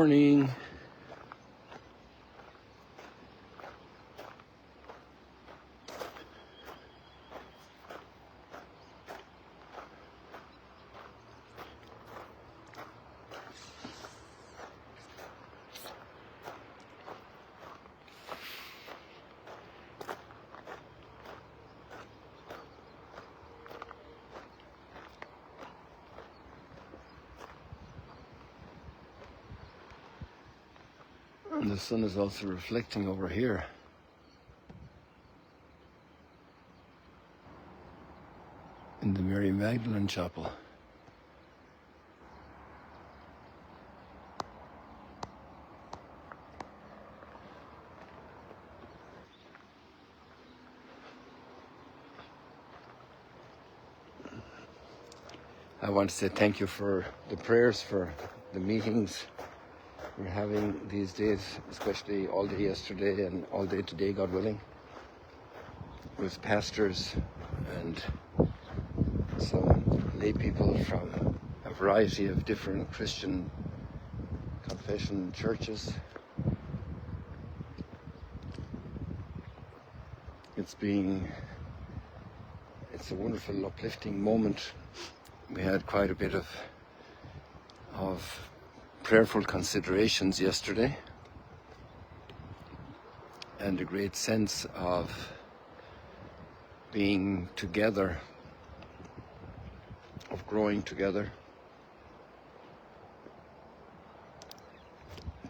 morning. And the sun is also reflecting over here. In the Mary Magdalene Chapel. I want to say thank you for the prayers, for the meetings we're having these days, especially all day yesterday and all day today, God willing, with pastors and some lay people from a variety of different Christian confession churches. It's a wonderful, uplifting moment. We had quite a bit of prayerful considerations yesterday, and a great sense of being together, of growing together.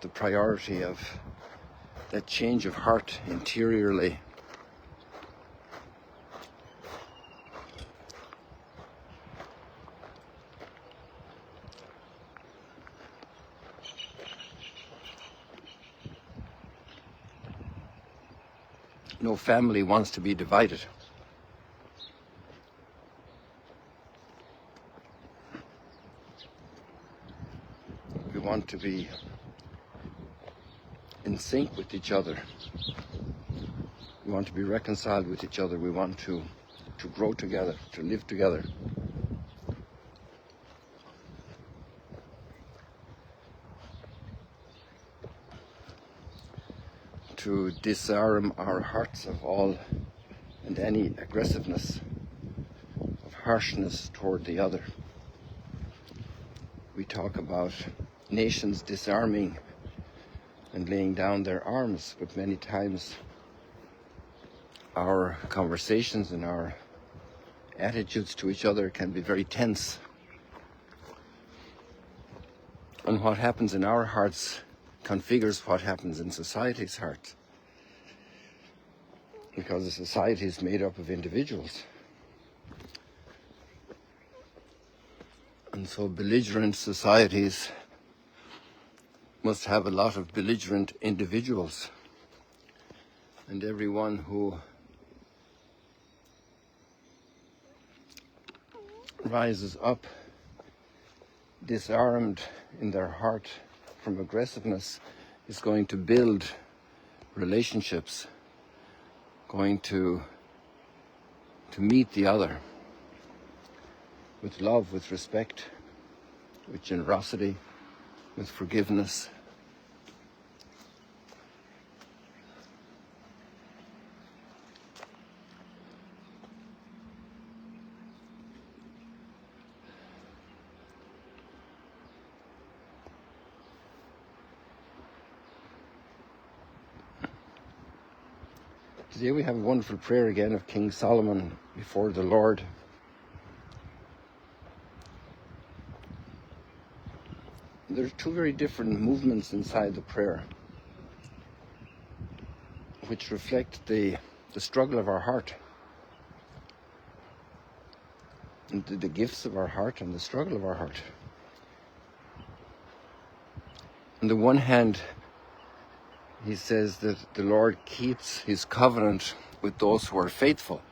The priority of that change of heart interiorly. No family wants to be divided. We want to be in sync with each other. We want to be reconciled with each other. We want to grow together, to live together. To disarm our hearts of all and any aggressiveness, of harshness toward the other. We talk about nations disarming and laying down their arms, but many times our conversations and our attitudes to each other can be very tense. And what happens in our hearts configures what happens in society's heart, because the society is made up of individuals. And so belligerent societies must have a lot of belligerent individuals, and everyone who rises up disarmed in their heart from aggressiveness is going to build relationships, going to meet the other with love, with respect, with generosity, with forgiveness. Today we have a wonderful prayer again of King Solomon before the Lord. There's two very different movements inside the prayer, which reflect the struggle of our heart, and the gifts of our heart and the struggle of our heart. On the one hand, he says that the Lord keeps his covenant with those who are faithful.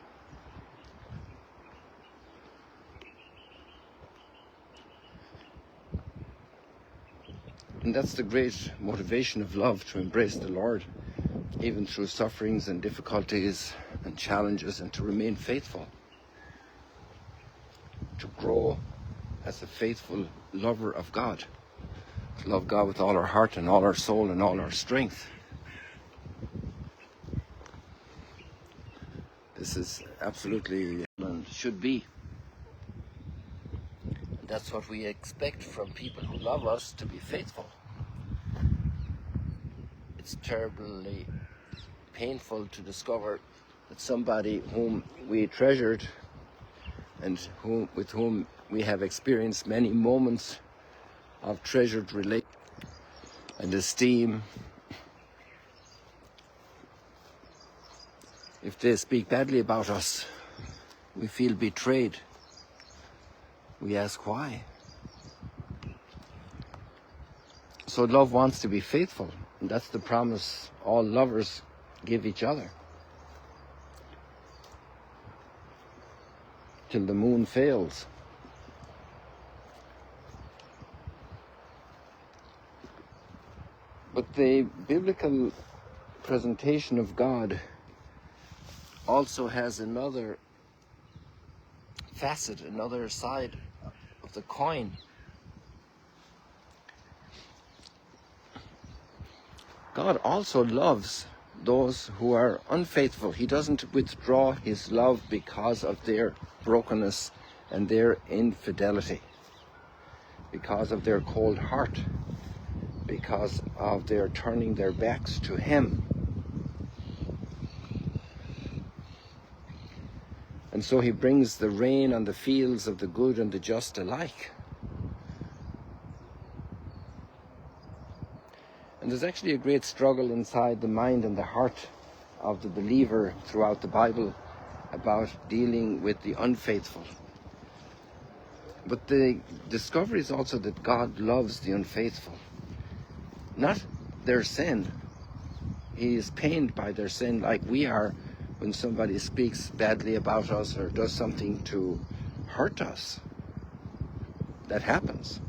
And that's the great motivation of love, to embrace the Lord, even through sufferings and difficulties and challenges, and to remain faithful, to grow as a faithful lover of God, to love God with all our heart and all our soul and all our strength. This is absolutely and should be. And that's what we expect from people who love us, to be faithful. It's terribly painful to discover that somebody whom we treasured and with whom we have experienced many moments of treasured relation and esteem, if they speak badly about us, we feel betrayed. We ask why. So love wants to be faithful, and that's the promise all lovers give each other. Till the moon fails. But the biblical presentation of God also has another facet, another side of the coin. God also loves those who are unfaithful. He doesn't withdraw his love because of their brokenness and their infidelity, because of their cold heart, because of their turning their backs to him. And so he brings the rain on the fields of the good and the just alike. And there's actually a great struggle inside the mind and the heart of the believer throughout the Bible about dealing with the unfaithful. But the discovery is also that God loves the unfaithful. Not their sin. He is pained by their sin like we are when somebody speaks badly about us or does something to hurt us. That happens.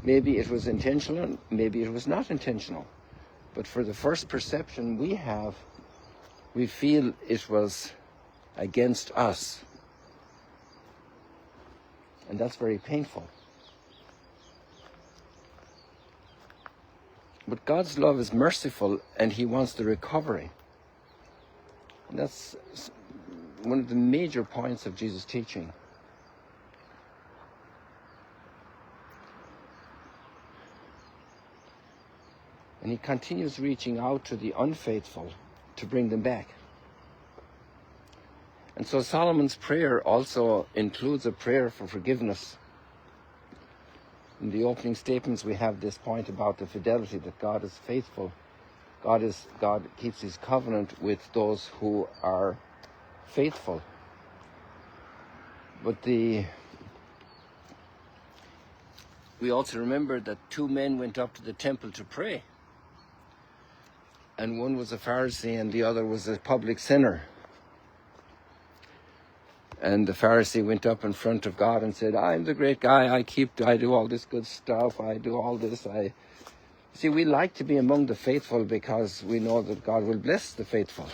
Maybe it was intentional, maybe it was not intentional. But for the first perception we have, we feel it was against us. And that's very painful. But God's love is merciful, and he wants the recovery. And that's one of the major points of Jesus' teaching. And he continues reaching out to the unfaithful to bring them back. And so Solomon's prayer also includes a prayer for forgiveness. In the opening statements we have this point about the fidelity, that God is faithful. God keeps his covenant with those who are faithful. But we also remember that two men went up to the temple to pray. And one was a Pharisee and the other was a public sinner. And the Pharisee went up in front of God and said, I'm the great guy, I do all this good stuff, I do all this. See, we like to be among the faithful because we know that God will bless the faithful.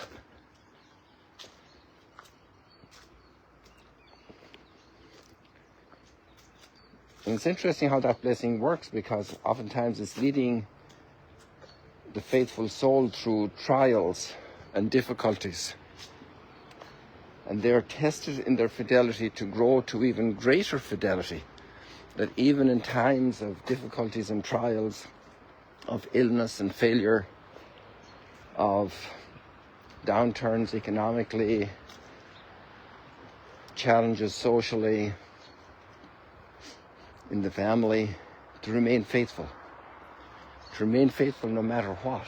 And it's interesting how that blessing works, because oftentimes it's leading the faithful soul through trials and difficulties. And they're tested in their fidelity to grow to even greater fidelity. That even in times of difficulties and trials, of illness and failure, of downturns economically, challenges socially, in the family, to remain faithful. To remain faithful no matter what.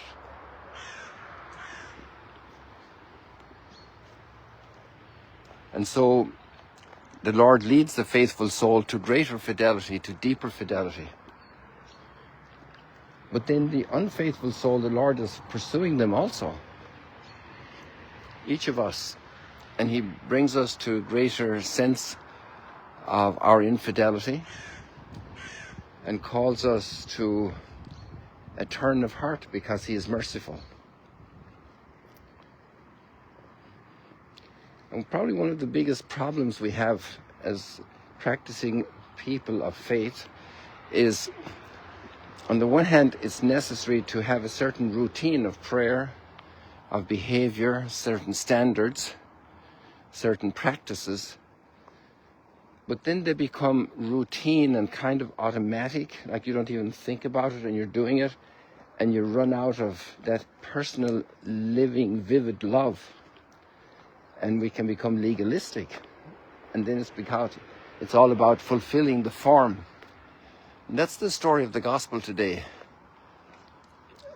And so the Lord leads the faithful soul to greater fidelity, to deeper fidelity. But then the unfaithful soul, the Lord is pursuing them also. Each of us. And he brings us to a greater sense of our infidelity and calls us to a turn of heart because he is merciful. And probably one of the biggest problems we have as practicing people of faith is On the one hand, it's necessary to have a certain routine of prayer, of behavior, certain standards, certain practices, but then they become routine and kind of automatic, like you don't even think about it and you're doing it, and you run out of that personal, living, vivid love, and we can become legalistic, and then it's all about fulfilling the form. And that's the story of the gospel today,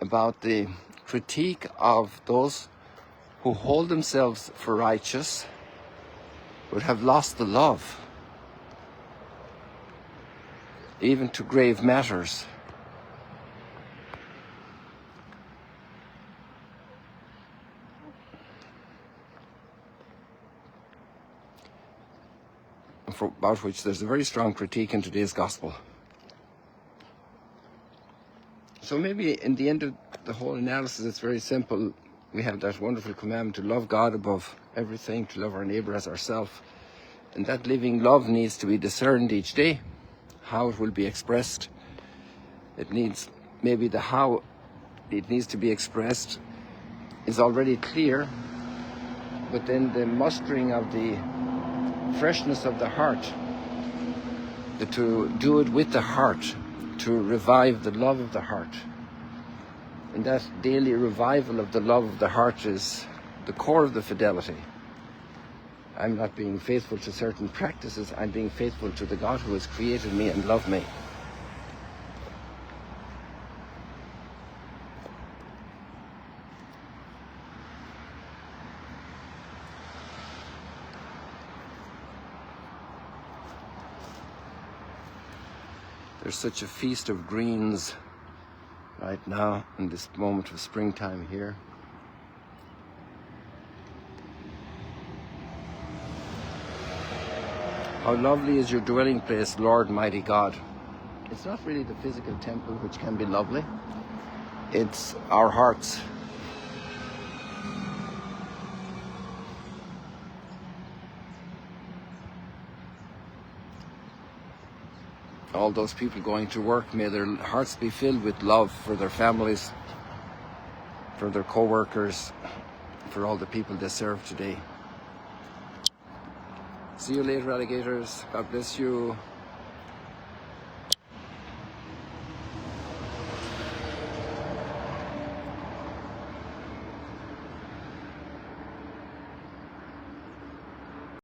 about the critique of those who hold themselves for righteous but have lost the love, even to grave matters. About which there's a very strong critique in today's gospel. So maybe in the end of the whole analysis, it's very simple. We have that wonderful commandment to love God above everything, to love our neighbour as ourselves. And that living love needs to be discerned each day, how it will be expressed. It needs, maybe the how it needs to be expressed is already clear, but then the mustering of the freshness of the heart, to do it with the heart, to revive the love of the heart. And that daily revival of the love of the heart is the core of the fidelity. I'm not being faithful to certain practices, I'm being faithful to the God who has created me and loved me. There's such a feast of greens right now in this moment of springtime here. How lovely is your dwelling place, Lord mighty God. It's not really the physical temple which can be lovely. It's our hearts. All those people going to work, may their hearts be filled with love for their families, for their co-workers, for all the people they serve today. See you later, alligators. God bless you.